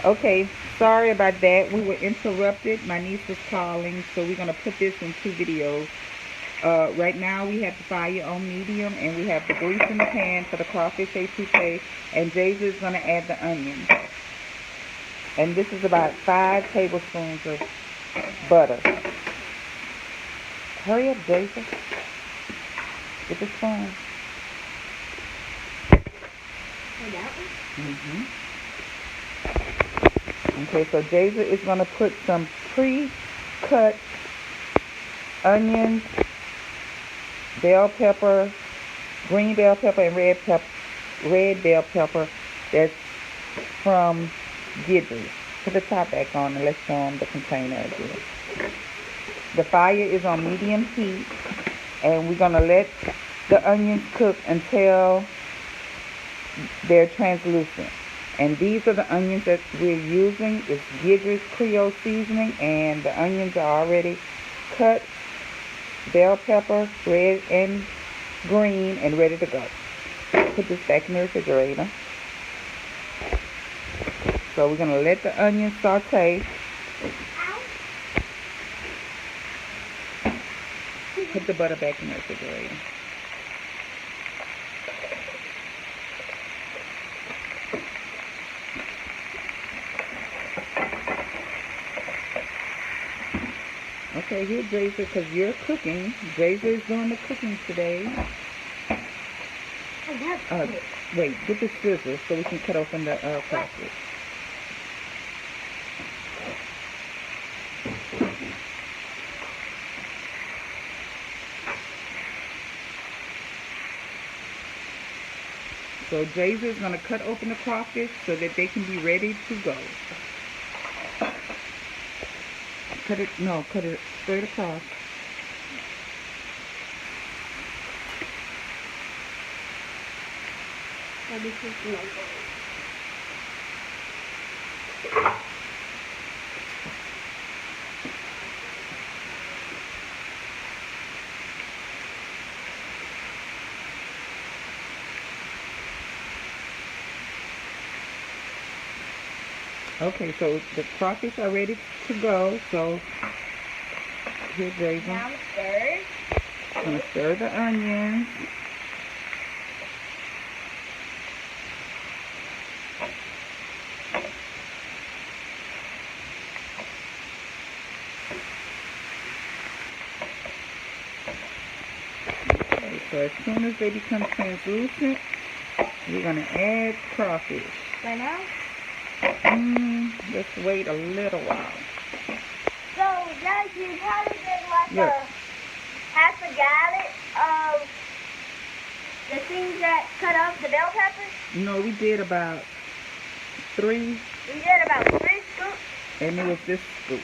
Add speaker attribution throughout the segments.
Speaker 1: Okay, sorry about that. We were interrupted. My niece was calling, so we're gonna put this in two videos. Right now we have the fire on medium, and we have the grease in the pan for the crawfish etouffe, and Jayza is gonna add the onions. And this is about 5 tablespoons of butter. Hurry up, Jayza. Get the spoon. Mm-hmm. Okay, so Jayza is gonna put some pre-cut onions, bell pepper, green bell pepper, and red bell pepper. That's from Gidley. Put the top back on and let's show them the container again. The fire is on medium heat, and we're gonna let the onions cook until they're translucent. And these are the onions that we're using. It's Gidley's Creole seasoning, and the onions are already cut, bell pepper, red and green, and ready to go. Put this back in the refrigerator. So we're gonna let the onions saute. Put the butter back in the refrigerator. Okay, here, Jayza, because you're cooking. Jayza is doing the cooking today. Wait, get the scissors so we can cut open the crackers. So Jayza is going to cut open the crawfish so that they can be ready to go. Cut it straight across. Okay, so the crawfish are ready to go. So here's Jayza.
Speaker 2: Now stir.
Speaker 1: I'm going to stir the onions. Okay, so as soon as they become translucent, we're going to add crawfish.
Speaker 2: Right now?
Speaker 1: Let's wait a little while.
Speaker 2: So, guys, you probably did like
Speaker 1: Look.
Speaker 2: half a gallon of the things that cut up the bell peppers.
Speaker 1: No, we did about 3.
Speaker 2: We did about 3 scoops.
Speaker 1: And it was this scoop.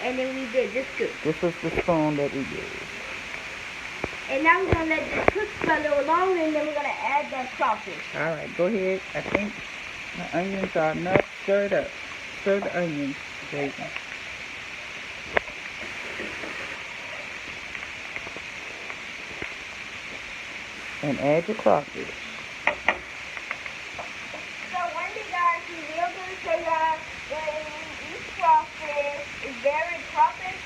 Speaker 2: And then we did this scoop.
Speaker 1: This was the spoon that we used.
Speaker 2: And now we're going to let this cook for a little longer, and then we're going to add the crawfish.
Speaker 1: All right, go ahead. I think the onions are enough. Stir it up. Stir the onions, Jayza. And add your crawfish.
Speaker 2: So one thing, guys, we will do is say that when we eat crawfish, it's very crawfish.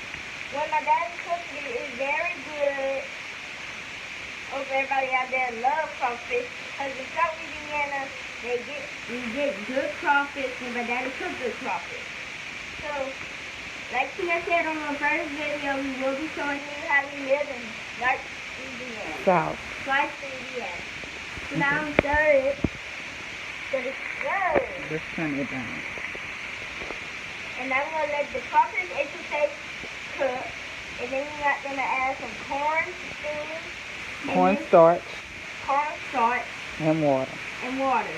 Speaker 2: When my daddy cooks it, it's very good. Hope everybody out there loves crawfish. Because in South Louisiana, we get good crawfish when my daddy cooks good crawfish. So, like Tina said on the first video, we will be showing you how we live in North Louisiana.
Speaker 1: South.
Speaker 2: South Louisiana. So now I'm stir it. Let it go.
Speaker 1: Just turn it down.
Speaker 2: And I'm going to let the crawfish etouffe cook. And then we're going to add some corn stew.
Speaker 1: Cornstarch.
Speaker 2: Cornstarch.
Speaker 1: And water.
Speaker 2: And water.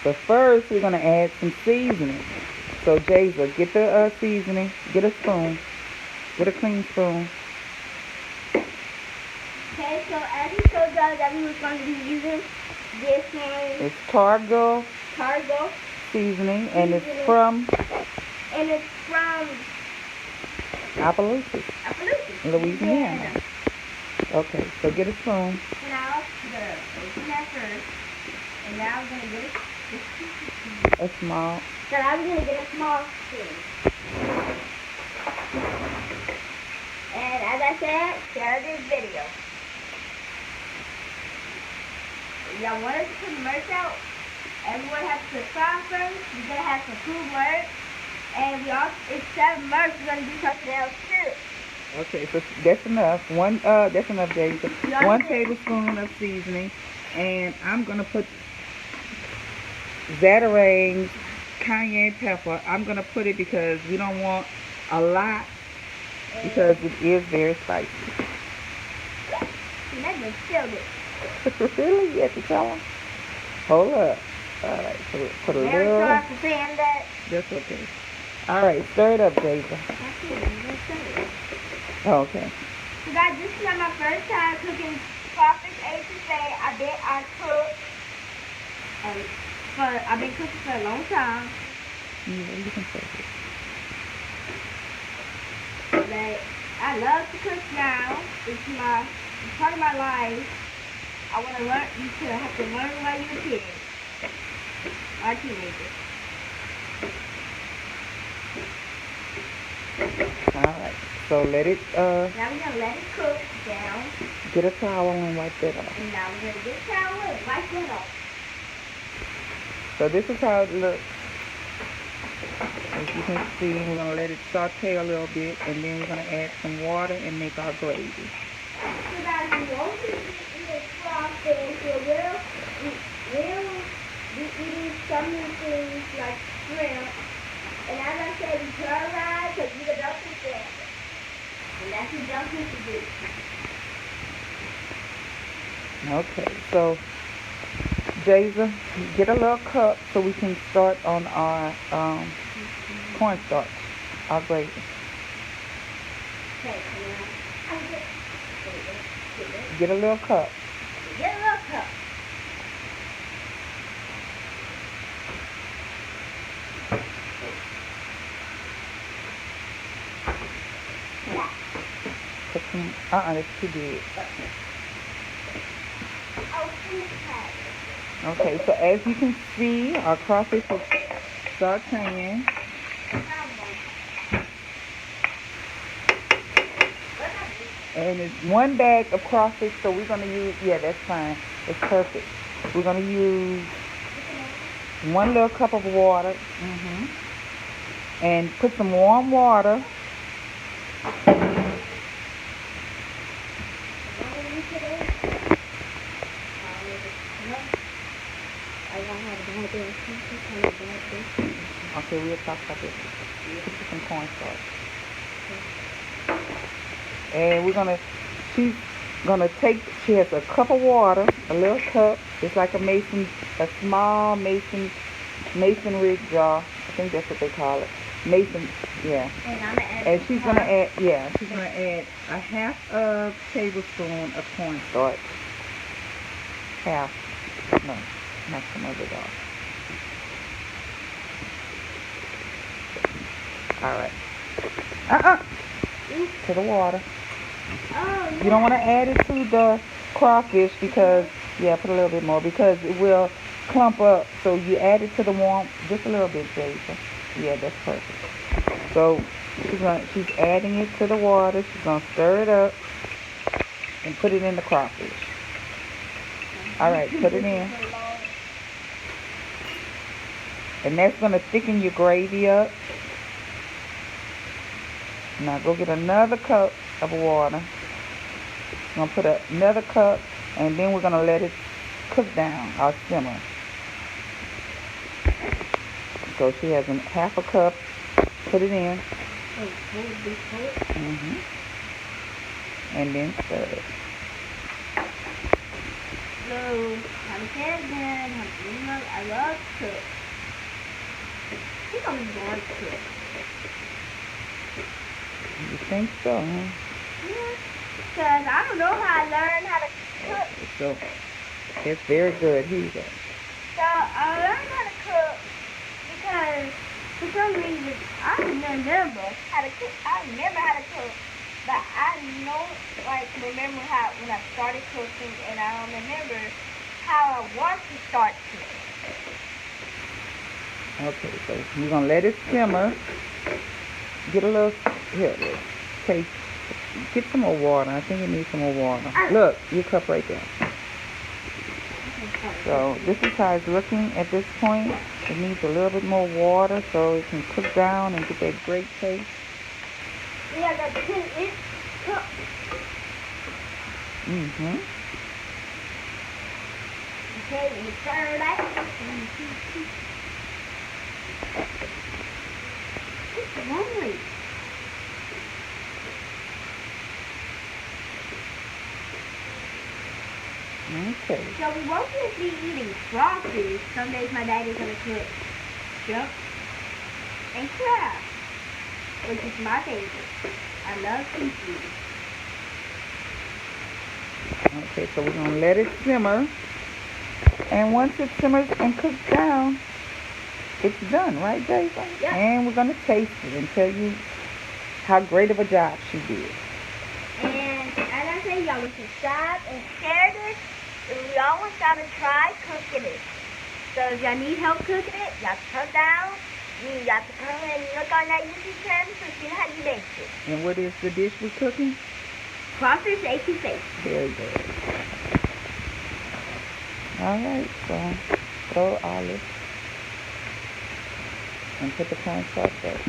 Speaker 1: But first, we're going to add some seasoning. So, Jayza, get the seasoning. Get a spoon. Get a clean spoon.
Speaker 2: Okay, so as we told y'all that we was going to be using this one.
Speaker 1: It's Targo
Speaker 2: Targo.
Speaker 1: seasoning, and it's from Appaloosa, Louisiana.
Speaker 2: Yeah.
Speaker 1: Okay, so get a spoon.
Speaker 2: So now open that first. And now I'm going to get
Speaker 1: A small.
Speaker 2: So I'm going to get a small spoon. And as I said, share this video. If y'all want us to put the merch out, everyone has to subscribe first. We're going to have some cool merch. And we also, instead of merch, we're going to do something else too.
Speaker 1: Okay, so that's enough. That's enough, Jason. 1 tablespoon of seasoning. And I'm going to put Zatarain's cayenne pepper. I'm going to put it because we don't want a lot because it is very spicy.
Speaker 2: That just killed it.
Speaker 1: Really? You have to tell them? Hold up. All right, so put a little.
Speaker 2: Very sorry for saying that.
Speaker 1: That's okay. All right, stir it up, Jason. Okay.
Speaker 2: So guys, this is not my first time cooking crawfish etouffe. I've been cooking for a long time.
Speaker 1: Yeah, you can say it.
Speaker 2: But I love to cook now. It's part of my life. I want to learn. You should have to learn while you're a kid or a teenager.
Speaker 1: All right. So let it.
Speaker 2: Now we're gonna let it cook down.
Speaker 1: Get a towel and wipe that off.
Speaker 2: And now we're gonna get a towel and wipe it off.
Speaker 1: So this is how it looks. As you can see, we're gonna let it saute a little bit, and then we're gonna add some water and make our gravy.
Speaker 2: So guys, we won't be eating this crawfish. We'll be eating some things like shrimp. And as I said, we turn around because we the dumpling family. And that's what dumplings to do.
Speaker 1: Okay. So, Jason, get a little cup so we can start on our cornstarch, our gravy.
Speaker 2: Okay,
Speaker 1: Get a little cup.
Speaker 2: get a little cup.
Speaker 1: Put some, that's too big. Okay, so as you can see, our crawfish is sauteing. And it's 1 bag of crawfish, so we're going to use, yeah, that's fine. It's perfect. We're going to use 1 little cup of water. And put some warm water. Okay, we'll talk about this. Put some cornstarch. And she's gonna take, she has a cup of water, a little cup. It's like a small masonry jar. I think that's what they call it. Mason, yeah. And she's gonna add a 1/2 tablespoon of cornstarch. Half. No, not some of it off. All right. To the water. You don't want to add it to the crawfish because, yeah, put a little bit more because it will clump up. So you add it to the warm, just a little bit, Jason. Yeah, that's perfect. So she's adding it to the water. She's gonna stir it up and put it in the crawfish. All right, put it in. And that's gonna thicken your gravy up. Now go get another cup of water. I'm gonna put another cup, and then we're gonna let it cook down or simmer. So she has 1/2 cup. Put it in. And then stir it.
Speaker 2: So, I'm again. I love to cook. I think I'm born to cook.
Speaker 1: You think so, huh?
Speaker 2: Yeah. Because I don't know how I learned how to cook.
Speaker 1: So, it's very good. Here you go.
Speaker 2: So, I learned how to cook because for some reason I remember how to cook. But I remember how when I started cooking, and I don't remember how I want to start cooking.
Speaker 1: Okay, so you're gonna let it simmer. Get a little here. Taste. Get some more water. I think it needs some more water. Look, your cup right there. So this is how it's looking at this point. It needs a little bit more water so it can cook down and get that great taste.
Speaker 2: Yeah, that's it.
Speaker 1: Mm-hmm.
Speaker 2: Okay, we stir that. It's lovely.
Speaker 1: Okay.
Speaker 2: So we won't just be eating crawfish. Some days my daddy's gonna cook shrimp and crab, which is my favorite. I love seafood.
Speaker 1: Okay, so we're gonna let it simmer. And once it simmers and cooks down, it's done, right, Jason?
Speaker 2: Yep.
Speaker 1: And we're gonna taste it and tell you how great of a job she did.
Speaker 2: And as I say, y'all, subscribe and share this. We always gotta try cooking it. So if y'all need help cooking it, y'all come down. You got to come and look on that YouTube channel to see how you make it.
Speaker 1: And what is the dish we're cooking?
Speaker 2: Crawfish etouffe.
Speaker 1: Very good. All right, so throw olive and put the cornstarch up.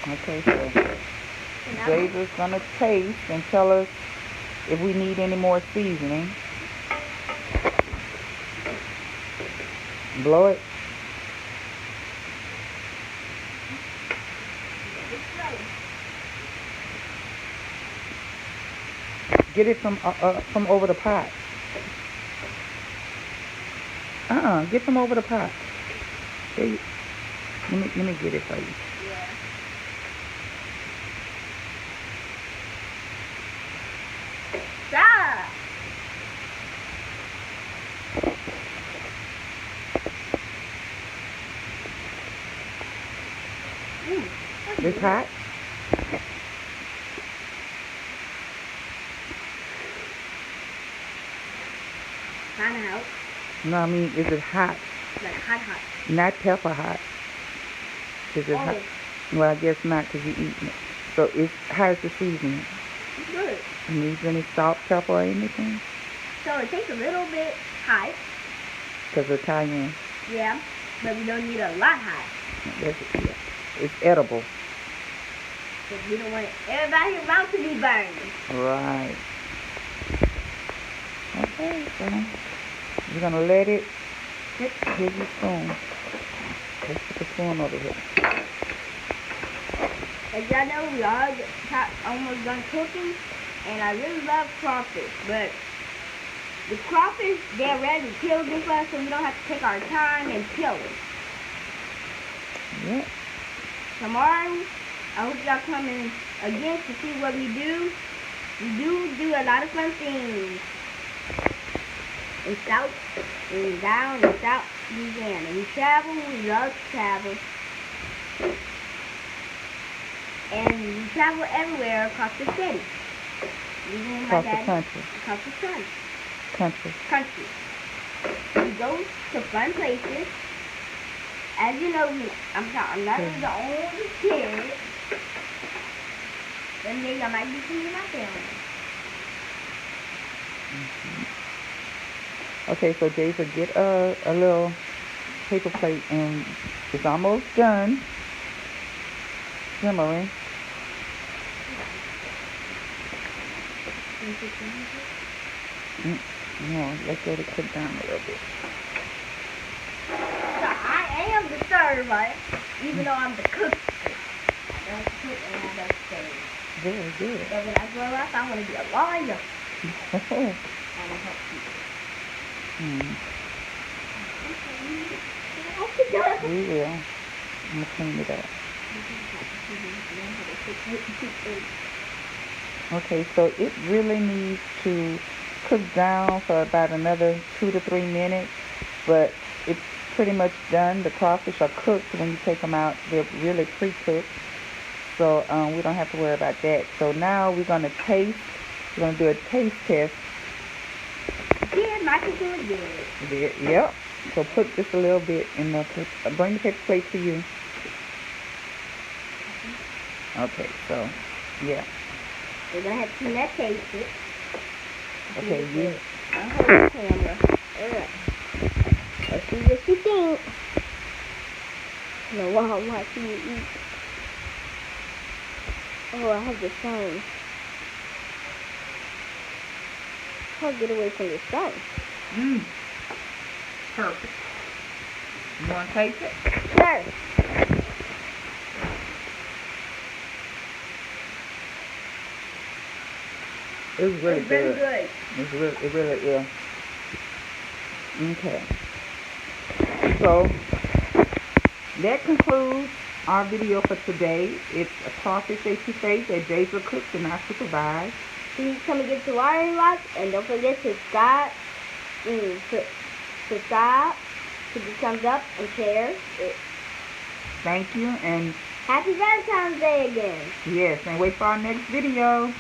Speaker 1: Okay, so David's gonna taste and tell us if we need any more seasoning. Blow it. Get it from over the pot. Get from over the pot. There you, let me get it for you.
Speaker 2: Yeah. Stop.
Speaker 1: It's hot?
Speaker 2: Kind of help.
Speaker 1: No, I mean, is it hot?
Speaker 2: Like hot.
Speaker 1: Not pepper hot. Is it hot? Well, I guess not because you're eating it. So how's the seasoning?
Speaker 2: It's good.
Speaker 1: It needs any salt, pepper, or anything?
Speaker 2: So it tastes a little bit hot.
Speaker 1: Because it's Italian.
Speaker 2: Yeah, but we don't need a lot hot.
Speaker 1: Yeah. It's edible.
Speaker 2: Because we don't want everybody's mouth to be burned.
Speaker 1: Right. Okay, so we're going to let it. Here's your spoon. Let's put the spoon over here.
Speaker 2: As y'all know, we are almost done cooking, and I really love crawfish, but the crawfish, they're ready to kill this one, so we don't have to take our time and kill it.
Speaker 1: Yep.
Speaker 2: Tomorrow, I hope y'all come in again to see what we do. We do a lot of fun things in South, and down in South Louisiana. We travel, we love to travel. And we travel everywhere across the city.
Speaker 1: Across the country.
Speaker 2: Across the
Speaker 1: Country.
Speaker 2: country. We go to fun places. As you know, I'm not the only kid. One day I might be seeing my family.
Speaker 1: Okay, so Jason, get a little paper plate, and it's almost done simmering. No, let's let it cook down a little bit.
Speaker 2: So I am the server, even though I'm the cook. I don't cook and I don't serve.
Speaker 1: Very good.
Speaker 2: But when I grow up, I want to be a lawyer. And I help people.
Speaker 1: We will. I'm going to clean it up. Okay, so it really needs to cook down for about another 2 to 3 minutes, but pretty much done. The crawfish are cooked when you take them out. They're really pre-cooked. So we don't have to worry about that. So now we're going to taste. We're going to do a taste test.
Speaker 2: Yeah, my chicken was good.
Speaker 1: Yep. So put just a little bit in the, bring the paper plate to you. Okay, so, yeah.
Speaker 2: We're going to have to let taste it.
Speaker 1: Okay, you.
Speaker 2: I'll hold the camera. Alright. Let's see what you think. No, while I'm watching you eat. Oh, I have the sun. I'll get away from the sun.
Speaker 1: Perfect. You want to taste it?
Speaker 2: Sure.
Speaker 1: It's really good.
Speaker 2: good.
Speaker 1: It really is. Okay. So that concludes our video for today. It's a crawfish etouffe that Jason cooked and I supervised.
Speaker 2: Please come and get the wiring rod, and don't forget to subscribe, put the thumbs up, and share it.
Speaker 1: Thank you, and
Speaker 2: Happy Valentine's Day again.
Speaker 1: yes, and wait for our next video.